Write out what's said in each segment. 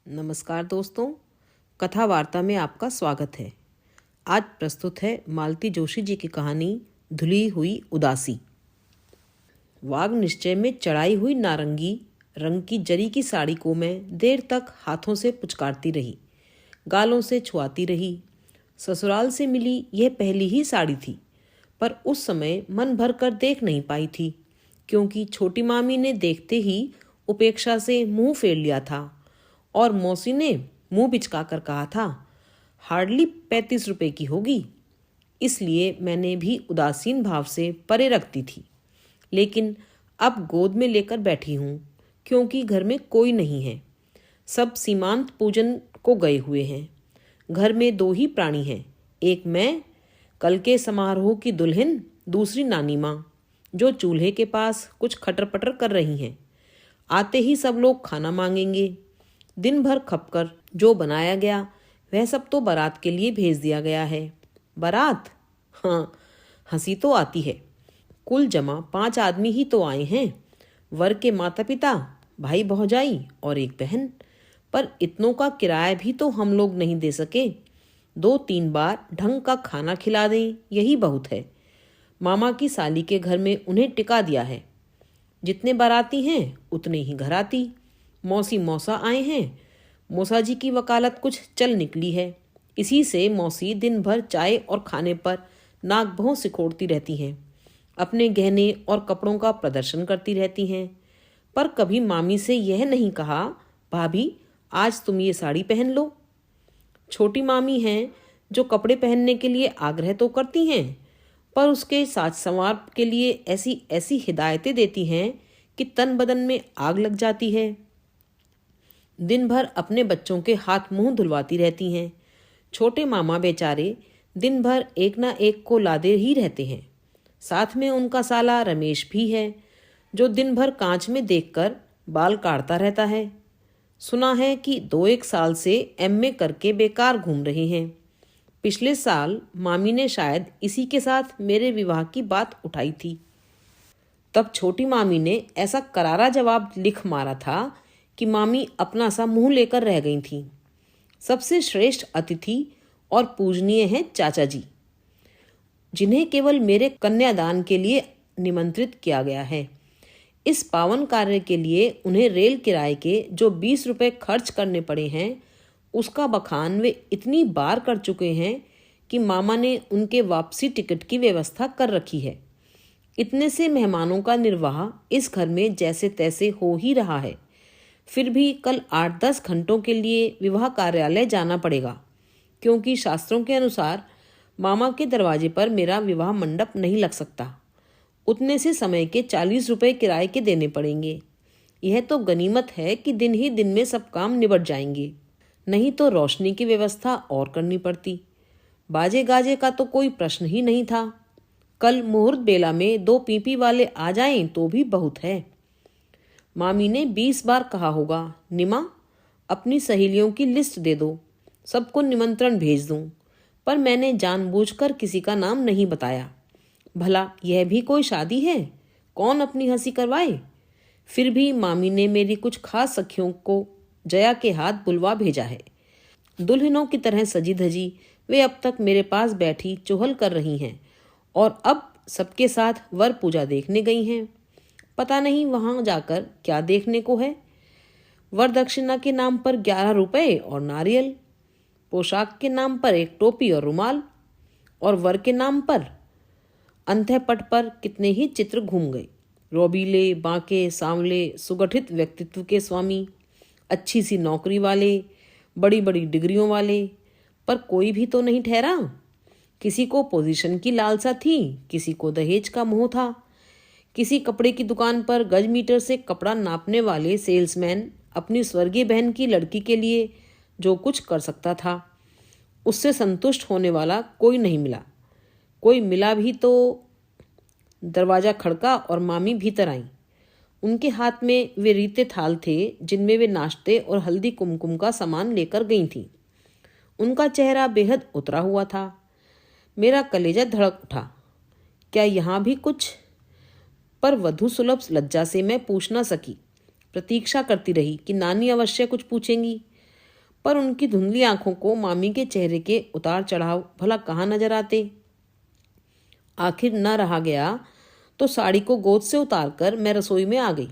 नमस्कार दोस्तों, कथा वार्ता में आपका स्वागत है। आज प्रस्तुत है मालती जोशी जी की कहानी धुली हुई उदासी। वाग निश्चय में चढ़ाई हुई नारंगी रंग की जरी की साड़ी को मैं देर तक हाथों से पुचकारती रही, गालों से छुआती रही। ससुराल से मिली यह पहली ही साड़ी थी, पर उस समय मन भर कर देख नहीं पाई थी, क्योंकि छोटी मामी ने देखते ही उपेक्षा से मुंह फेर लिया था और मौसी ने मुंह बिचका कर कहा था, हार्डली 35 रुपए की होगी। इसलिए मैंने भी उदासीन भाव से परे रखती थी, लेकिन अब गोद में लेकर बैठी हूँ, क्योंकि घर में कोई नहीं है। सब सीमांत पूजन को गए हुए हैं। घर में दो ही प्राणी हैं, एक मैं, कल के समारोह की दुल्हन, दूसरी नानी माँ, जो चूल्हे के पास कुछ खटर पटर कर रही हैं। आते ही सब लोग खाना मांगेंगे। दिन भर खपकर जो बनाया गया वह सब तो बारात के लिए भेज दिया गया है। बारात? हाँ, हंसी तो आती है। कुल जमा 5 आदमी ही तो आए हैं। वर के माता पिता, भाई भौजाई और एक बहन। पर इतनों का किराया भी तो हम लोग नहीं दे सके। 2-3 बार ढंग का खाना खिला दें, यही बहुत है। मामा की साली के घर में उन्हें टिका दिया है। जितने बाराती हैं उतने ही घराती। मौसी मौसा आए हैं। मौसा जी की वकालत कुछ चल निकली है। इसी से मौसी दिन भर चाय और खाने पर नाक भौं सिकोड़ती रहती हैं। अपने गहने और कपड़ों का प्रदर्शन करती रहती हैं। पर कभी मामी से यह नहीं कहा, भाभी आज तुम ये साड़ी पहन लो। छोटी मामी हैं, जो कपड़े पहनने के लिए आग्रह तो करती हैं, पर उसके साज संवार के लिए ऐसी ऐसी हिदायतें देती हैं कि तन बदन में आग लग जाती है। दिन भर अपने बच्चों के हाथ मुंह धुलवाती रहती हैं। छोटे मामा बेचारे दिन भर एक ना एक को लादे ही रहते हैं। साथ में उनका साला रमेश भी है, जो दिन भर कांच में देखकर बाल काटता रहता है। सुना है कि 2-1 साल से एमए करके बेकार घूम रहे हैं। पिछले साल मामी ने शायद इसी के साथ मेरे विवाह की बात उठाई थी। तब छोटी मामी ने ऐसा करारा जवाब लिख मारा था कि मामी अपना सा मुंह लेकर रह गई थी। सबसे श्रेष्ठ अतिथि और पूजनीय हैं चाचा जी, जिन्हें केवल मेरे कन्यादान के लिए निमंत्रित किया गया है। इस पावन कार्य के लिए उन्हें रेल किराए के जो 20 रुपए खर्च करने पड़े हैं, उसका बखान वे इतनी बार कर चुके हैं कि मामा ने उनके वापसी टिकट की व्यवस्था कर रखी है। इतने से मेहमानों का निर्वाह इस घर में जैसे तैसे हो ही रहा है। फिर भी कल 8-10 घंटों के लिए विवाह कार्यालय जाना पड़ेगा, क्योंकि शास्त्रों के अनुसार मामा के दरवाजे पर मेरा विवाह मंडप नहीं लग सकता। उतने से समय के 40 रुपए किराए के देने पड़ेंगे। यह तो गनीमत है कि दिन ही दिन में सब काम निबट जाएंगे, नहीं तो रोशनी की व्यवस्था और करनी पड़ती। बाजे गाजे का तो कोई प्रश्न ही नहीं था। कल मुहूर्त बेला में 2 पीपी वाले आ जाएं तो भी बहुत है। मामी ने 20 बार कहा होगा, निमा अपनी सहेलियों की लिस्ट दे दो, सबको निमंत्रण भेज दूं, पर मैंने जानबूझकर किसी का नाम नहीं बताया। भला यह भी कोई शादी है, कौन अपनी हंसी करवाए। फिर भी मामी ने मेरी कुछ खास सखियों को जया के हाथ बुलवा भेजा है। दुल्हनों की तरह सजी धजी वे अब तक मेरे पास बैठी चुहल कर रही हैं और अब सबके साथ वर पूजा देखने गई हैं। पता नहीं वहां जाकर क्या देखने को है। वर दक्षिणा के नाम पर 11 रुपए और नारियल, पोशाक के नाम पर एक टोपी और रुमाल, और वर के नाम पर अंतःपट पर कितने ही चित्र घूम गए। रोबीले, बांके, सांवले, सुगठित व्यक्तित्व के स्वामी, अच्छी सी नौकरी वाले, बड़ी बड़ी डिग्रियों वाले, पर कोई भी तो नहीं ठहरा। किसी को पोजीशन की लालसा थी, किसी को दहेज का मोह था। किसी कपड़े की दुकान पर गज मीटर से कपड़ा नापने वाले सेल्समैन अपनी स्वर्गीय बहन की लड़की के लिए जो कुछ कर सकता था, उससे संतुष्ट होने वाला कोई नहीं मिला। कोई मिला भी तो दरवाज़ा खड़का और मामी भीतर आईं। उनके हाथ में वे रीते थाल थे, जिनमें वे नाश्ते और हल्दी कुमकुम का सामान लेकर गई थीं। उनका चेहरा बेहद उतरा हुआ था। मेरा कलेजा धड़क उठा। क्या यहाँ भी कुछ? पर वधू सुलभ लज्जा से मैं पूछ न सकी। प्रतीक्षा करती रही कि नानी अवश्य कुछ पूछेंगी, पर उनकी धुंधली आंखों को मामी के चेहरे के उतार चढ़ाव भला कहाँ नजर आते। आखिर न रहा गया तो साड़ी को गोद से उतारकर मैं रसोई में आ गई।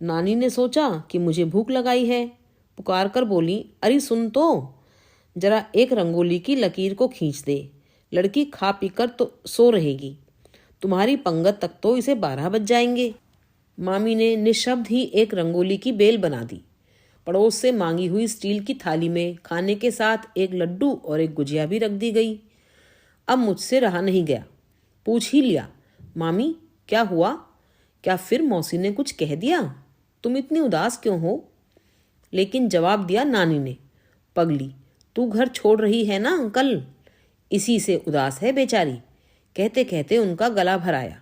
नानी ने सोचा कि मुझे भूख लगाई है, पुकार कर बोली, अरे सुन तो, जरा एक रंगोली की लकीर को खींच दे, लड़की खा पी कर तो सो रहेगी, तुम्हारी पंगत तक तो इसे 12 बज जाएंगे। मामी ने निशब्द ही एक रंगोली की बेल बना दी। पड़ोस से मांगी हुई स्टील की थाली में खाने के साथ एक लड्डू और एक गुजिया भी रख दी गई। अब मुझसे रहा नहीं गया, पूछ ही लिया, मामी क्या हुआ? क्या फिर मौसी ने कुछ कह दिया? तुम इतनी उदास क्यों हो? लेकिन जवाब दिया नानी ने, पगली, तू घर छोड़ रही है ना अंकल, इसी से उदास है बेचारी। कहते कहते उनका गला भर आया।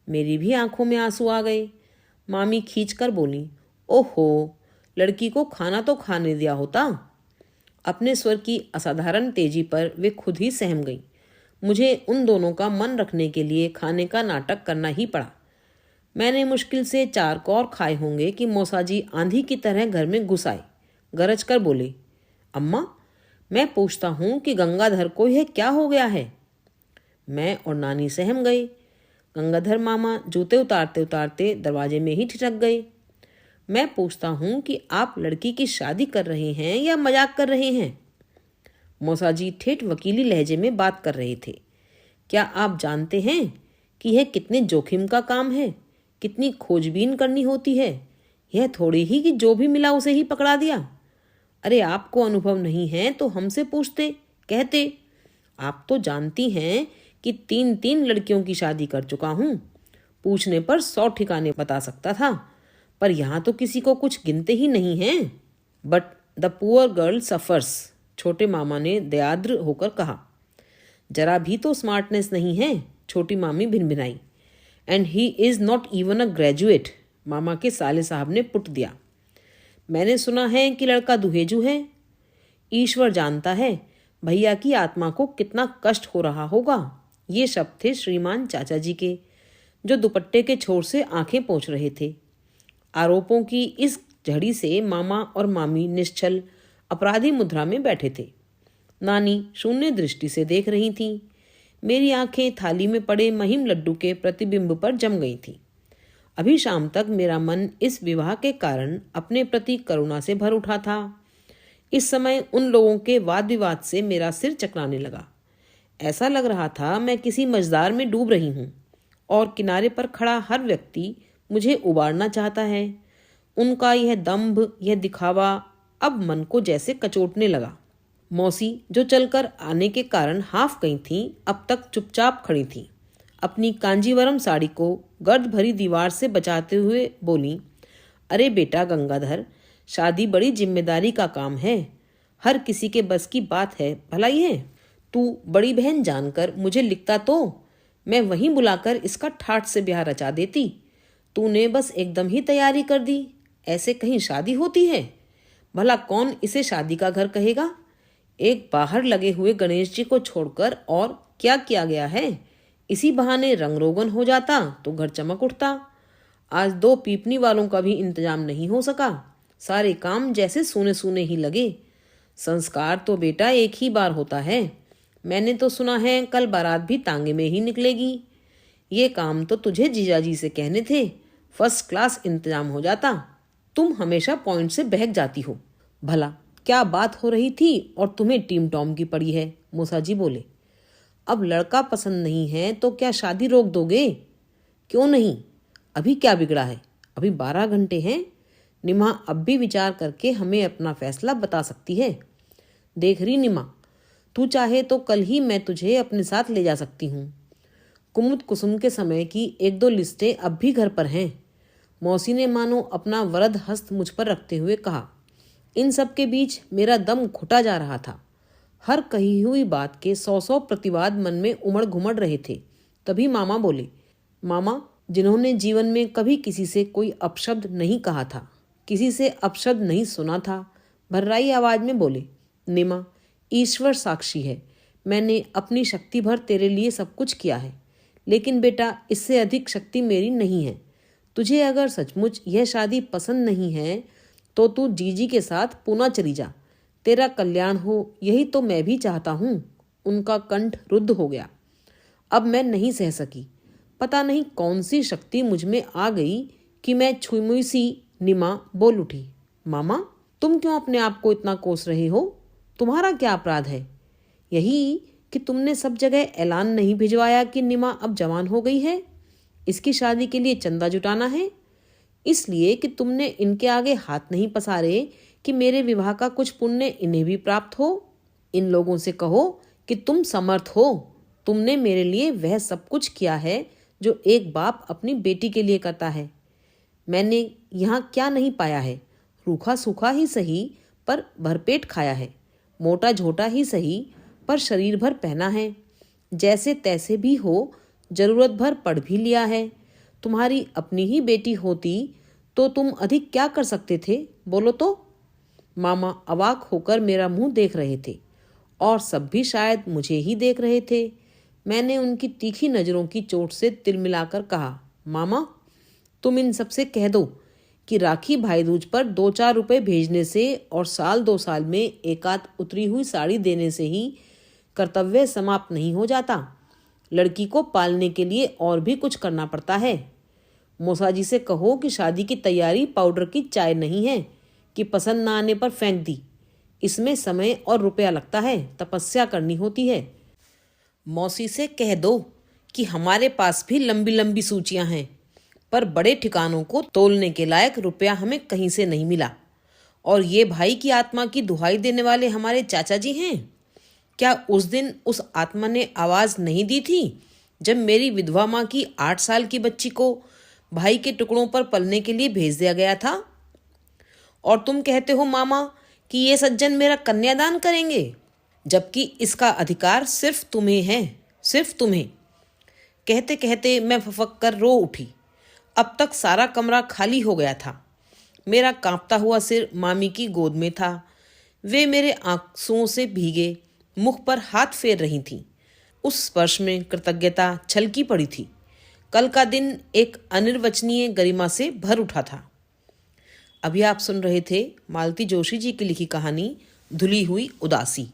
मेरी भी आंखों में आंसू आ गए। मामी खींच कर बोली, ओहो, लड़की को खाना तो खाने दिया होता। अपने स्वर की असाधारण तेजी पर वे खुद ही सहम गईं। मुझे उन दोनों का मन रखने के लिए खाने का नाटक करना ही पड़ा। मैंने मुश्किल से 4 कौर खाए होंगे कि मौसाजी आंधी की तरह घर में घुस आए। गरज कर बोले, अम्मा, मैं पूछता हूँ कि गंगाधर को यह क्या हो गया है? मैं और नानी सहम गए। गंगाधर मामा जूते उतारते उतारते दरवाजे में ही ठिठक गए। मैं पूछता हूँ कि आप लड़की की शादी कर रहे हैं या मजाक कर रहे हैं? मौसाजी ठेठ वकीली लहजे में बात कर रहे थे। क्या आप जानते हैं कि यह कितने जोखिम का काम है, कितनी खोजबीन करनी होती है? यह थोड़ी ही कि जो भी मिला उसे ही पकड़ा दिया। अरे आपको अनुभव नहीं है तो हमसे पूछते, कहते। आप तो जानती हैं कि 3 लड़कियों की शादी कर चुका हूँ। पूछने पर 100 ठिकाने बता सकता था, पर यहाँ तो किसी को कुछ गिनते ही नहीं हैं। But the poor girl suffers, छोटे मामा ने दयाद्र होकर कहा। जरा भी तो स्मार्टनेस नहीं है, छोटी मामी भिनभिनाई। And he is not even a graduate, मामा के साले साहब ने पुट दिया। मैंने सुना है कि लड़का दुहेजू है। ईश्वर जानता है भैया की आत्मा को कितना कष्ट हो रहा होगा। ये शब्द थे श्रीमान चाचा जी के, जो दुपट्टे के छोर से आंखें पोंछ रहे थे। आरोपों की इस झड़ी से मामा और मामी निश्चल अपराधी मुद्रा में बैठे थे। नानी शून्य दृष्टि से देख रही थी। मेरी आंखें थाली में पड़े महिम लड्डू के प्रतिबिंब पर जम गई थीं। अभी शाम तक मेरा मन इस विवाह के कारण अपने प्रति करुणा से भर उठा था। इस समय उन लोगों के वाद विवाद से मेरा सिर चकराने लगा। ऐसा लग रहा था मैं किसी मझधार में डूब रही हूँ और किनारे पर खड़ा हर व्यक्ति मुझे उबारना चाहता है। उनका यह दंभ, यह दिखावा अब मन को जैसे कचोटने लगा। मौसी, जो चलकर आने के कारण हाफ गई थीं, अब तक चुपचाप खड़ी थीं। अपनी कांजीवरम साड़ी को गर्द भरी दीवार से बचाते हुए बोली, अरे बेटा गंगाधर, शादी बड़ी जिम्मेदारी का काम है, हर किसी के बस की बात है भला ये। तू बड़ी बहन जानकर मुझे लिखता तो मैं वहीं बुलाकर इसका ठाठ से ब्याह रचा देती। तूने बस एकदम ही तैयारी कर दी। ऐसे कहीं शादी होती है? भला कौन इसे शादी का घर कहेगा? एक बाहर लगे हुए गणेश जी को छोड़कर और क्या किया गया है? इसी बहाने रंग रोगन हो जाता तो घर चमक उठता। आज 2 पीपनी वालों का भी इंतजाम नहीं हो सका। सारे काम जैसे सूने सूने ही लगे। संस्कार तो बेटा एक ही बार होता है। मैंने तो सुना है कल बारात भी तांगे में ही निकलेगी। ये काम तो तुझे जीजाजी से कहने थे, फर्स्ट क्लास इंतजाम हो जाता। तुम हमेशा पॉइंट से बहक जाती हो। भला क्या बात हो रही थी और तुम्हें टीम टॉम की पड़ी है? मूसाजी बोले। अब लड़का पसंद नहीं है तो क्या शादी रोक दोगे? क्यों नहीं, अभी क्या बिगड़ा है? अभी 12 घंटे हैं। निमा अब भी विचार करके हमें अपना फैसला बता सकती है। देख रही निमा, तू चाहे तो कल ही मैं तुझे अपने साथ ले जा सकती हूँ। कुमुद कुसुम के समय की 1-2 लिस्टें अब भी घर पर हैं। मौसी ने मानो अपना वरद हस्त मुझ पर रखते हुए कहा। इन सब के बीच मेरा दम घुटा जा रहा था। हर कही हुई बात के 100 प्रतिवाद मन में उमड़ घुमड़ रहे थे। तभी मामा बोले, मामा जिन्होंने जीवन में कभी किसी से कोई अपशब्द नहीं कहा था, किसी से अपशब्द नहीं सुना था, भर्राई आवाज में बोले, निमा, ईश्वर साक्षी है, मैंने अपनी शक्ति भर तेरे लिए सब कुछ किया है, लेकिन बेटा इससे अधिक शक्ति मेरी नहीं है। तुझे अगर सचमुच यह शादी पसंद नहीं है तो तू जीजी के साथ पूना चली जा। तेरा कल्याण हो, यही तो मैं भी चाहता हूँ। उनका कंठ रुद्ध हो गया। अब मैं नहीं सह सकी। पता नहीं कौन सी शक्ति मुझ में आ गई कि मैं छुई सी निमा बोल उठी। मामा, तुम क्यों अपने आप को इतना कोस रहे हो? तुम्हारा क्या अपराध है? यही कि तुमने सब जगह ऐलान नहीं भिजवाया कि निमा अब जवान हो गई है, इसकी शादी के लिए चंदा जुटाना है, इसलिए कि तुमने इनके आगे हाथ नहीं पसारे कि मेरे विवाह का कुछ पुण्य इन्हें भी प्राप्त हो। इन लोगों से कहो कि तुम समर्थ हो, तुमने मेरे लिए वह सब कुछ किया है जो एक बाप अपनी बेटी के लिए करता है। मैंने यहाँ क्या नहीं पाया है, रूखा सूखा ही सही पर भरपेट खाया है, मोटा झोटा ही सही पर शरीर भर पहना है, जैसे तैसे भी हो जरूरत भर पढ़ भी लिया है। तुम्हारी अपनी ही बेटी होती तो तुम अधिक क्या कर सकते थे, बोलो तो? मामा अवाक होकर मेरा मुंह देख रहे थे और सब भी शायद मुझे ही देख रहे थे। मैंने उनकी तीखी नज़रों की चोट से तिलमिलाकर कहा, मामा, तुम इन सबसे कह दो कि राखी भाईदूज पर 2-4 रुपए भेजने से और साल 2 साल में एक आध उतरी हुई साड़ी देने से ही कर्तव्य समाप्त नहीं हो जाता। लड़की को पालने के लिए और भी कुछ करना पड़ता है। मौसाजी से कहो कि शादी की तैयारी पाउडर की चाय नहीं है कि पसंद ना आने पर फेंक दी। इसमें समय और रुपया लगता है, तपस्या करनी होती है। मौसी से कह दो कि हमारे पास भी लंबी लंबी सूचियां हैं, पर बड़े ठिकानों को तोलने के लायक रुपया हमें कहीं से नहीं मिला। और ये भाई की आत्मा की दुहाई देने वाले हमारे चाचा जी हैं। क्या उस दिन उस आत्मा ने आवाज़ नहीं दी थी जब मेरी विधवा माँ की 8 साल की बच्ची को भाई के टुकड़ों पर पलने के लिए भेज दिया गया था? और तुम कहते हो मामा कि ये सज्जन मेरा कन्यादान करेंगे, जबकि इसका अधिकार सिर्फ तुम्हें है, सिर्फ तुम्हें। कहते कहते मैं फफक कर रो उठी। अब तक सारा कमरा खाली हो गया था। मेरा कांपता हुआ सिर मामी की गोद में था। वे मेरे आंसुओं से भीगे मुख पर हाथ फेर रही थीं। उस स्पर्श में कृतज्ञता छलकी पड़ी थी। कल का दिन एक अनिर्वचनीय गरिमा से भर उठा था। अभी आप सुन रहे थे मालती जोशी जी की लिखी कहानी धुली हुई उदासी।